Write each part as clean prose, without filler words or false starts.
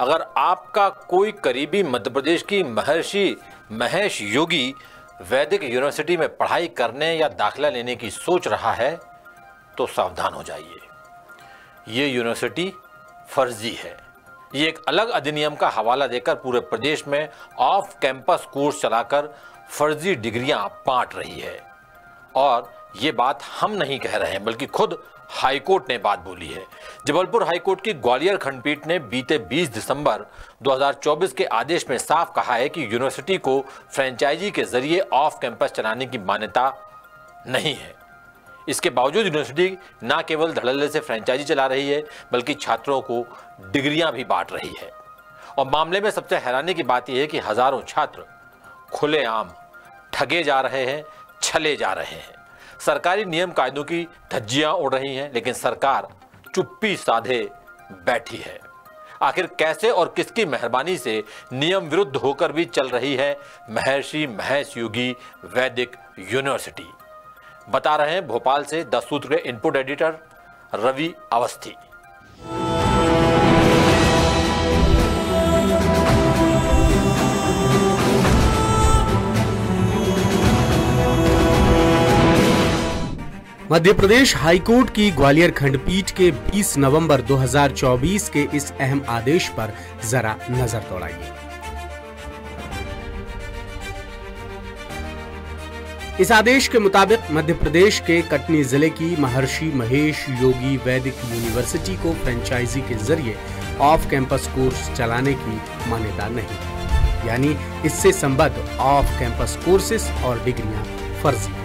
अगर आपका कोई करीबी मध्य प्रदेश की महर्षि महेश योगी वैदिक यूनिवर्सिटी में पढ़ाई करने या दाखिला लेने की सोच रहा है तो सावधान हो जाइए। ये यूनिवर्सिटी फर्जी है। ये एक अलग अधिनियम का हवाला देकर पूरे प्रदेश में ऑफ कैंपस कोर्स चलाकर फर्जी डिग्रियां बांट रही है। और ये बात हम नहीं कह रहे हैं, बल्कि खुद हाईकोर्ट ने बात बोली है। जबलपुर हाईकोर्ट की ग्वालियर खंडपीठ ने बीते 20 दिसंबर 2024 के आदेश में साफ कहा है कि यूनिवर्सिटी को फ्रेंचाइजी के जरिए ऑफ कैंपस चलाने की मान्यता नहीं है। इसके बावजूद यूनिवर्सिटी न केवल धड़ल्ले से फ्रेंचाइजी चला रही है, बल्कि छात्रों को डिग्रियां भी बांट रही है। और मामले में सबसे हैरानी की बात यह है कि हजारों छात्र खुलेआम ठगे जा रहे हैं, छले जा रहे हैं। सरकारी नियम कायदों की धज्जियां उड़ रही हैं, लेकिन सरकार चुप्पी साधे बैठी है। आखिर कैसे और किसकी मेहरबानी से नियम विरुद्ध होकर भी चल रही है महर्षि महेश योगी वैदिक यूनिवर्सिटी? बता रहे हैं भोपाल से 10 सूत्र के input editor Ravi Awasthi. Madhya Pradesh high court की ग्वालियर खंडपीठ के 20 नवंबर 2024 के इस अहम आदेश पर जरा नजर दौड़ाइए। इस आदेश के मुताबिक मध्य प्रदेश के कटनी जिले की महर्षि महेश योगी वैदिक यूनिवर्सिटी को फ्रेंचाइजी के जरिए ऑफ कैंपस कोर्स चलाने की मान्यता नहीं, यानी इससे संबद्ध ऑफ कैंपस कोर्सेस और डिग्रियां फर्जी।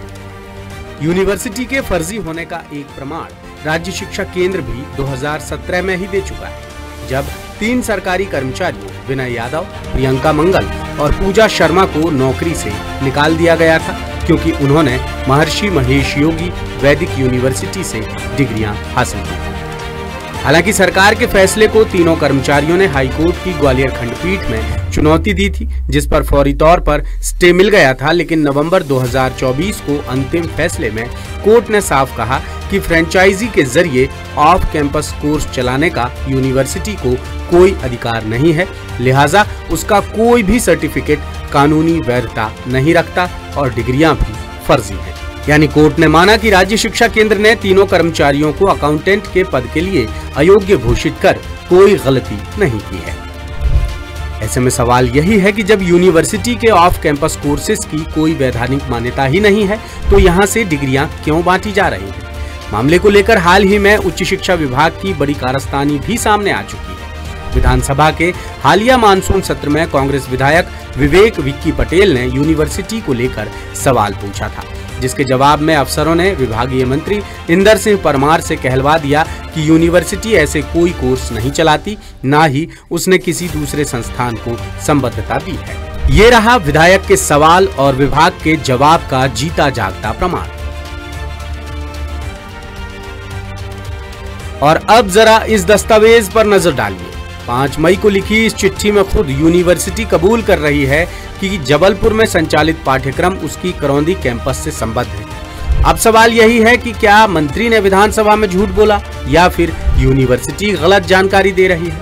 यूनिवर्सिटी के फर्जी होने का एक प्रमाण राज्य शिक्षा केंद्र भी 2017 में ही दे चुका है, जब 3 सरकारी कर्मचारियों विनय यादव, प्रियंका मंगल और पूजा शर्मा को नौकरी से निकाल दिया गया था, क्योंकि उन्होंने महर्षि महेश योगी वैदिक यूनिवर्सिटी से डिग्रियां हासिल की। हालांकि सरकार के फैसले को तीनों कर्मचारियों ने हाईकोर्ट की ग्वालियर खंडपीठ में चुनौती दी थी, जिस पर फौरी तौर पर स्टे मिल गया था। लेकिन नवंबर 2024 को अंतिम फैसले में कोर्ट ने साफ कहा कि फ्रेंचाइजी के जरिए ऑफ कैंपस कोर्स चलाने का यूनिवर्सिटी को कोई अधिकार नहीं है, लिहाजा उसका कोई भी सर्टिफिकेट कानूनी वैधता नहीं रखता और डिग्रियां भी फर्जी हैं। यानी कोर्ट ने माना कि राज्य शिक्षा केंद्र ने तीनों कर्मचारियों को अकाउंटेंट के पद के लिए अयोग्य घोषित कर कोई गलती नहीं की है। ऐसे में सवाल यही है कि जब यूनिवर्सिटी के ऑफ कैंपस कोर्सेज की कोई वैधानिक मान्यता ही नहीं है, तो यहाँ से डिग्रियां क्यों बांटी जा रही हैं? मामले को लेकर हाल ही में उच्च शिक्षा विभाग की बड़ी कारस्तानी भी सामने आ चुकी है। विधानसभा के हालिया मानसून सत्र में कांग्रेस विधायक विवेक विक्की पटेल ने यूनिवर्सिटी को लेकर सवाल पूछा था, जिसके जवाब में अफसरों ने विभागीय मंत्री इंदर सिंह परमार से कहलवा दिया कि यूनिवर्सिटी ऐसे कोई कोर्स नहीं चलाती, ना ही उसने किसी दूसरे संस्थान को संबद्धता दी है। ये रहा विधायक के सवाल और विभाग के जवाब का जीता जागता प्रमाण। और अब जरा इस दस्तावेज पर नजर डालिए। 5 मई को लिखी इस चिट्ठी में खुद यूनिवर्सिटी कबूल कर रही है कि जबलपुर में संचालित पाठ्यक्रम उसकी करौंदी कैंपस से संबद्ध है। अब सवाल यही है कि क्या मंत्री ने विधानसभा में झूठ बोला या फिर यूनिवर्सिटी गलत जानकारी दे रही है?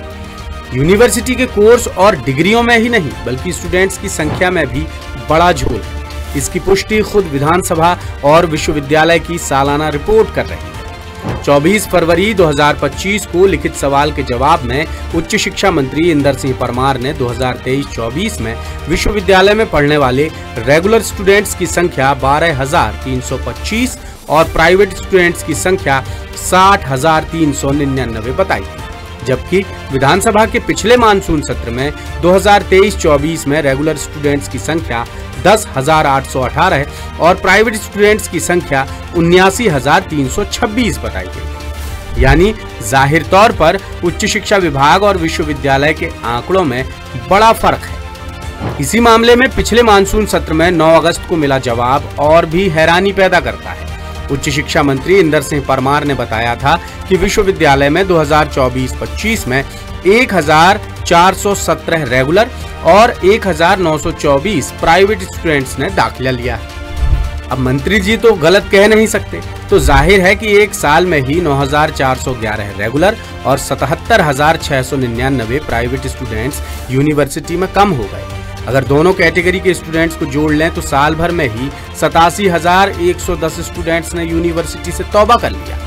यूनिवर्सिटी के कोर्स और डिग्रियों में ही नहीं, बल्कि स्टूडेंट्स की संख्या में भी बड़ा झोल है। इसकी पुष्टि खुद विधानसभा और विश्वविद्यालय की सालाना रिपोर्ट कर रही है। 24 फरवरी 2025 को लिखित सवाल के जवाब में उच्च शिक्षा मंत्री इंदर सिंह परमार ने 2023-24 में विश्वविद्यालय में पढ़ने वाले रेगुलर स्टूडेंट्स की संख्या 12,325 और प्राइवेट स्टूडेंट्स की संख्या 60,399 बताई थी, जबकि विधानसभा के पिछले मानसून सत्र में 2023-24 में रेगुलर स्टूडेंट्स की संख्या 10,818 और प्राइवेट स्टूडेंट्स की संख्या 79,326 बताई गई। यानी जाहिर तौर पर उच्च शिक्षा विभाग और विश्वविद्यालय के आंकड़ों में बड़ा फर्क है। इसी मामले में पिछले मानसून सत्र में 9 अगस्त को मिला जवाब और भी हैरानी पैदा करता है। उच्च शिक्षा मंत्री इंदर सिंह परमार ने बताया था कि विश्वविद्यालय में 2024-25 में 1,417 रेगुलर और 1,924 प्राइवेट स्टूडेंट्स ने दाखिला लिया। अब मंत्री जी तो गलत कह नहीं सकते, तो जाहिर है कि एक साल में ही 9,411 रेगुलर और 77,699 प्राइवेट स्टूडेंट्स यूनिवर्सिटी में कम हो गए। अगर दोनों कैटेगरी के स्टूडेंट्स को जोड़ लें तो साल भर में ही 87,110 स्टूडेंट्स ने यूनिवर्सिटी से तौबा कर लिया।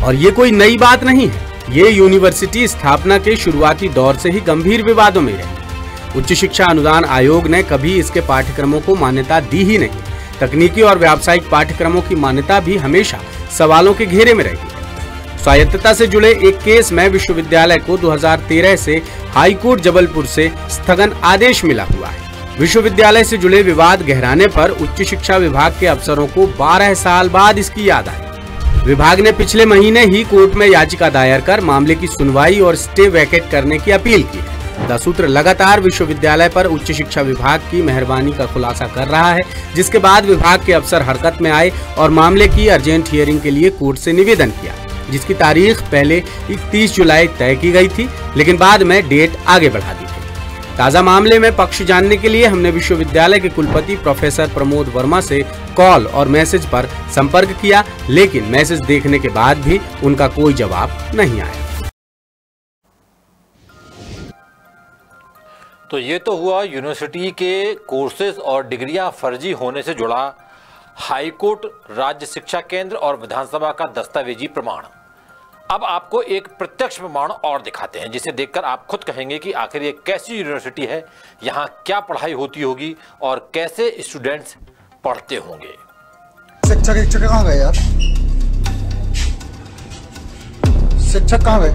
और ये कोई नई बात नहीं है, ये यूनिवर्सिटी स्थापना के शुरुआती दौर से ही गंभीर विवादों में रही। उच्च शिक्षा अनुदान आयोग ने कभी इसके पाठ्यक्रमों को मान्यता दी ही नहीं। तकनीकी और व्यावसायिक पाठ्यक्रमों की मान्यता भी हमेशा सवालों के घेरे में रही है। स्वायत्तता से जुड़े एक केस में विश्वविद्यालय को 2013 से हाईकोर्ट जबलपुर से स्थगन आदेश मिला हुआ है। विश्वविद्यालय से जुड़े विवाद गहराने पर उच्च शिक्षा विभाग के अफसरों को 12 साल बाद इसकी याद आई। विभाग ने पिछले महीने ही कोर्ट में याचिका दायर कर मामले की सुनवाई और स्टे वैकेट करने की अपील की है। द सूत्र लगातार विश्वविद्यालय पर उच्च शिक्षा विभाग की मेहरबानी का खुलासा कर रहा है, जिसके बाद विभाग के अफसर हरकत में आए और मामले की अर्जेंट हियरिंग के लिए कोर्ट से निवेदन किया, जिसकी तारीख पहले 31 जुलाई तय की गई थी, लेकिन बाद में डेट आगे बढ़ा दी गई। ताजा मामले में पक्ष जानने के लिए हमने विश्वविद्यालय के कुलपति प्रोफेसर प्रमोद वर्मा से कॉल और मैसेज पर संपर्क किया, लेकिन मैसेज देखने के बाद भी उनका कोई जवाब नहीं आया। तो ये तो हुआ यूनिवर्सिटी के कोर्सेज और डिग्रियां फर्जी होने से जुड़ा हाईकोर्ट, राज्य शिक्षा केंद्र और विधानसभा का दस्तावेजी प्रमाण। अब आपको एक प्रत्यक्ष प्रमाण और दिखाते हैं, जिसे देखकर आप खुद कहेंगे कि आखिर ये कैसी यूनिवर्सिटी है, यहाँ क्या पढ़ाई होती होगी और कैसे स्टूडेंट्स पढ़ते होंगे। शिक्षक कहाँ गए यार? शिक्षक कहाँ गए?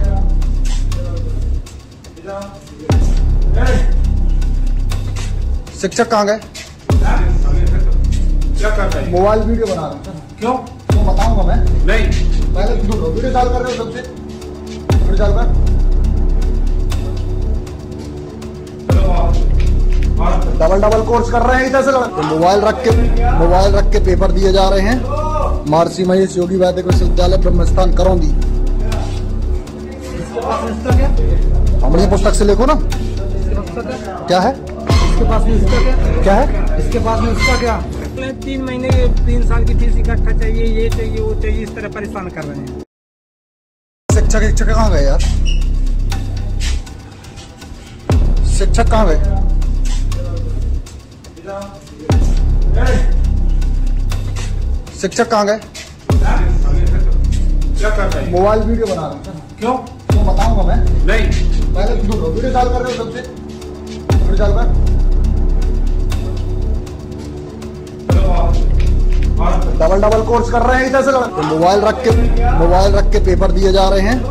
शिक्षक कहाँ गए? मोबाइल वीडियो बना रहे हैं। क्यों? तो बताऊंगा मैं। नहीं, पहले वीडियो चालू कर रहे हो सबसे। वीडियो चालू कर। डबल कोर्स कर रहे हैं इधर से। तो मोबाइल रख के पेपर दिए जा रहे हैं। महर्षि महेश योगी वैदिक विश्वविद्यालय ब्रह्मस्थान करौंदी। हमारी पुस्तक से लिखो ना। क्या है इसके पास में? इसका क्या है इसके पास में? उसका क्या? 3 महीने 3 साल की फीस इकट्ठा चाहिए, ये चाहिए, वो चाहिए, इस तरह परेशान कर रहे हैं। शिक्षक कहाँ गए यार? शिक्षक कहाँ गए? शिक्षक कहाँ गए? मोबाइल वीडियो बना रहे हैं। क्यों? तो बताऊंगा मैं। नहीं, पहले वीडियो चालू कर रहे हो सबसे। वीडियो चालू कर। डबल कोर्स कर रहे हैं इधर से। तो मोबाइल रख के पेपर दिए जा रहे हैं।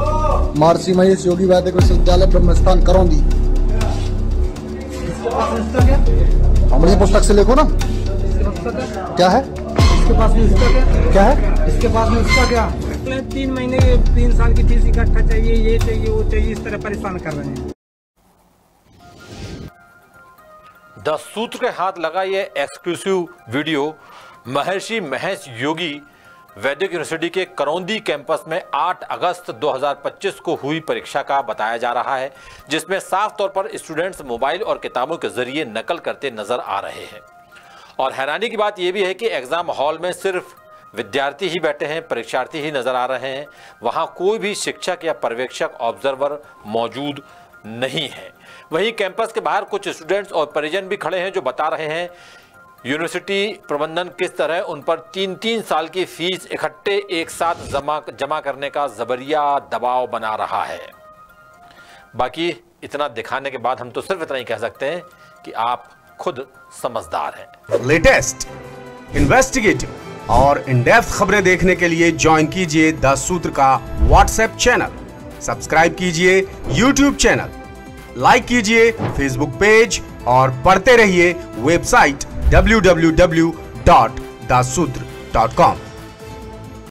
महर्षि महेश योगी वैदिक विश्वविद्यालय ब्रह्मस्थान करौंदी। हमारी पुस्तक से लिखो ना। क्या है इसके पास में? इसका क्या है इसके पास में? उसका क्या? 3 महीने 3 साल की फीस इकट्ठा चाहिए, ये चाहिए, वो चाहिए, इस तरह परेशान कर रहे हैं। द सूत्र के हाथ लगा ये एक्सक्लूसिव वीडियो महर्षि महेश योगी वैदिक यूनिवर्सिटी के करौंदी कैंपस में 8 अगस्त 2025 को हुई परीक्षा का बताया जा रहा है, जिसमें साफ तौर पर स्टूडेंट्स मोबाइल और किताबों के जरिए नकल करते नजर आ रहे हैं। और हैरानी की बात यह भी है कि एग्जाम हॉल में सिर्फ विद्यार्थी ही बैठे हैं, परीक्षार्थी ही नजर आ रहे हैं। वहां कोई भी शिक्षक या पर्यवेक्षक ऑब्जर्वर मौजूद नहीं है। वहीं कैंपस के बाहर कुछ स्टूडेंट्स और परिजन भी खड़े हैं, जो बता रहे हैं यूनिवर्सिटी प्रबंधन किस तरह उन पर 3-3 साल की फीस इकट्ठे एक साथ जमा करने का जबरिया दबाव बना रहा है। बाकी इतना दिखाने के बाद हम तो सिर्फ इतना ही कह सकते हैं कि आप खुद समझदार हैं। लेटेस्ट, इन्वेस्टिगेटिव और इन डेप्थ खबरें देखने के लिए ज्वाइन कीजिए द सूत्र का व्हाट्सएप चैनल, सब्सक्राइब कीजिए यूट्यूब चैनल, लाइक कीजिए फेसबुक पेज और पढ़ते रहिए वेबसाइट www.dasudr.com।